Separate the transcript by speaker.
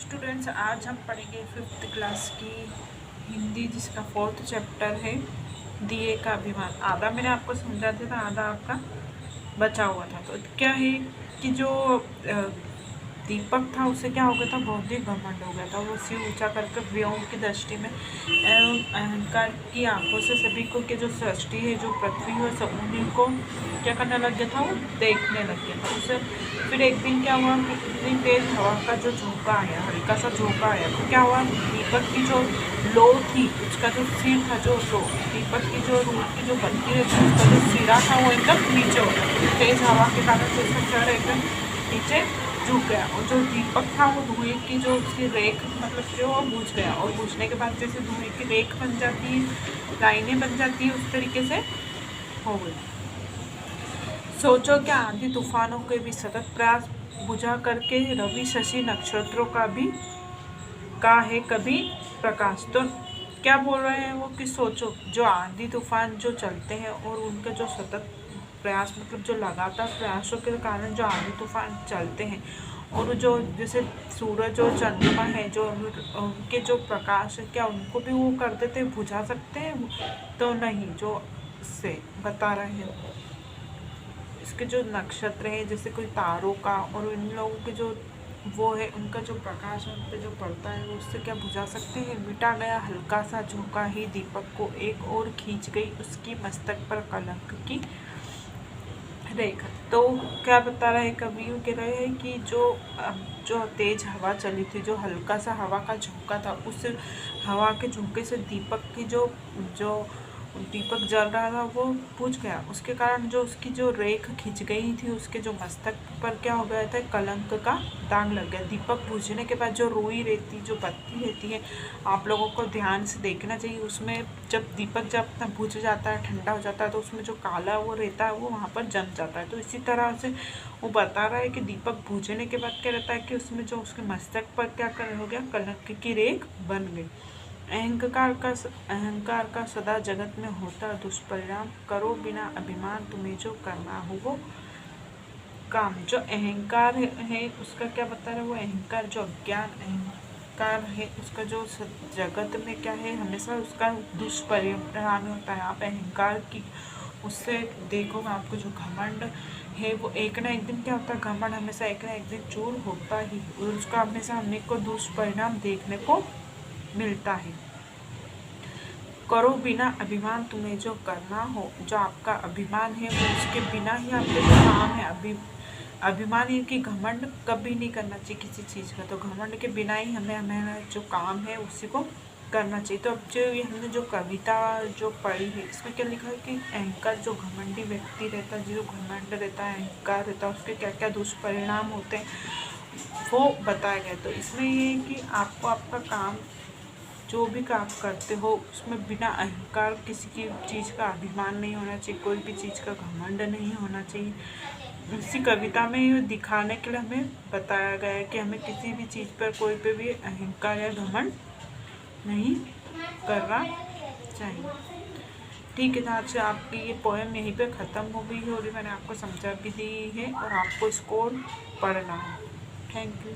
Speaker 1: Students, आज हम पढ़ेंगे 5th क्लास की हिंदी, जिसका 4th चैप्टर है दिए का अभिमान। आधा मैंने आपको समझा दिया था, आधा आपका बचा हुआ था। तो क्या है कि जो दीपक था उसे क्या हो गया था, बहुत ही घमंड हो गया था। वो सिर ऊंचा करके व्ययों की दृष्टि में एवं अहंकार की आंखों से सभी को के जो सृष्टि है, जो पृथ्वी है, सब उन्हीं को क्या करने लग गया था, वो देखने लग गया था उसे। फिर एक दिन क्या हुआ कि इतनी तेज हवा का जो झोंका आया, हल्का सा झोंका आया, तो क्या हुआ, दीपक की जो लो थी, उसका जो सिर था, जो लो दीपक की जो रूट की जो बत्ती रहती है, उसका जो सिरा था वो एकदम नीचे हो गया। तेज हवा के कारण जो उसका सिर एकदम नीचे झुक गया, और जो दीपक था वो धुएं की जो उसकी रेख मतलब कि वो बुझ गया। और बुझने के बाद जैसे धुएं की रेख बन जाती है, लाइनें बन जाती है, उस तरीके से हो गई। सोचो क्या आंधी तूफानों के भी सतत प्रयास बुझा करके रवि शशि नक्षत्रों का भी का है कभी प्रकाश। तो क्या बोल रहे हैं वो कि सोचो, जो आंधी तूफान जो चलते हैं और उनके जो सतत प्रयास मतलब जो लगातार प्रयासों के कारण जो आंधी तूफान चलते हैं, और जो जैसे सूरज और चंद्रमा है, जो उनके जो प्रकाश है, क्या उनको भी वो कर देते हैं, बुझा सकते हैं? तो नहीं, जो से बता रहे हैं इसके जो नक्षत्र है, जैसे कोई तारों का, और इन लोगों के जो वो है, उनका जो प्रकाश उन पे जो पड़ता है, वो उससे क्या बुझा सकते हैं? मिटा गया हल्का सा झोंका ही दीपक को एक और खींच गई उसकी मस्तक पर कलंक की रेखा। तो क्या बता रहे हैं कवि, कह रहे हैं कि जो तेज हवा चली थी, जो हल्का सा हवा का झोंका था, उस हवा के झोंके से दीपक की जो जो दीपक जल रहा था वो बुझ गया। उसके कारण जो उसकी जो रेख खिंच गई थी, उसके जो मस्तक पर क्या हो गया था, कलंक का दाग लग गया। दीपक बुझने के बाद जो रुई रहती, जो बत्ती रहती है, आप लोगों को ध्यान से देखना चाहिए। उसमें जब दीपक जब अपना बुझ जाता है, ठंडा हो जाता है, तो उसमें जो काला वो रहता है वो वहाँ पर जम जाता है। तो इसी तरह से वो बता रहा है कि दीपक बुझने के बाद क्या रहता है कि उसमें जो उसके मस्तक पर क्या कर हो गया, कलंक की रेख बन गई। अहंकार का सदा जगत में होता दुष्परिणाम, करो बिना अभिमान तुम्हें जो करना हो वो काम। जो अहंकार है उसका क्या बता रहा है, वो अहंकार जो अज्ञान अहंकार है उसका जो जगत में क्या है, हमेशा उसका दुष्परिणाम होता है। आप अहंकार की उससे देखो, आपको जो घमंड है वो एक ना एक दिन क्या होता है, घमंड हमेशा एक ना एक दिन चूर होता ही, और उसका हमेशा हमें को दुष्परिणाम देखने को मिलता है। करो बिना अभिमान तुम्हें जो करना हो, जो आपका अभिमान है वो उसके बिना ही आपके जो काम है, अभिमान है कि घमंड कभी नहीं करना चाहिए किसी चीज़ का। तो घमंड के बिना ही हमें जो काम है उसी को करना चाहिए। तो अब जो ये हमने जो कविता जो पढ़ी है, इसमें क्या लिखा है कि अहंकार जो घमंडी व्यक्ति रहता है, जो घमंड रहता है, अहंकार रहता है, उसके क्या क्या दुष्परिणाम होते हैं वो बताया गया। तो इसमें ये है कि आपको आपका काम जो भी काम करते हो उसमें बिना अहंकार, किसी की चीज़ का अभिमान नहीं होना चाहिए, कोई भी चीज़ का घमंड नहीं होना चाहिए। इसी कविता में ये दिखाने के लिए हमें बताया गया है कि हमें किसी भी चीज़ पर कोई पे भी अहंकार या घमंड नहीं करना चाहिए। ठीक है, तो आज से आपकी ये पोएम यहीं पे ख़त्म हो गई है, और मैंने आपको समझा भी दी है, और आपको इसको पढ़ना है। Thank you.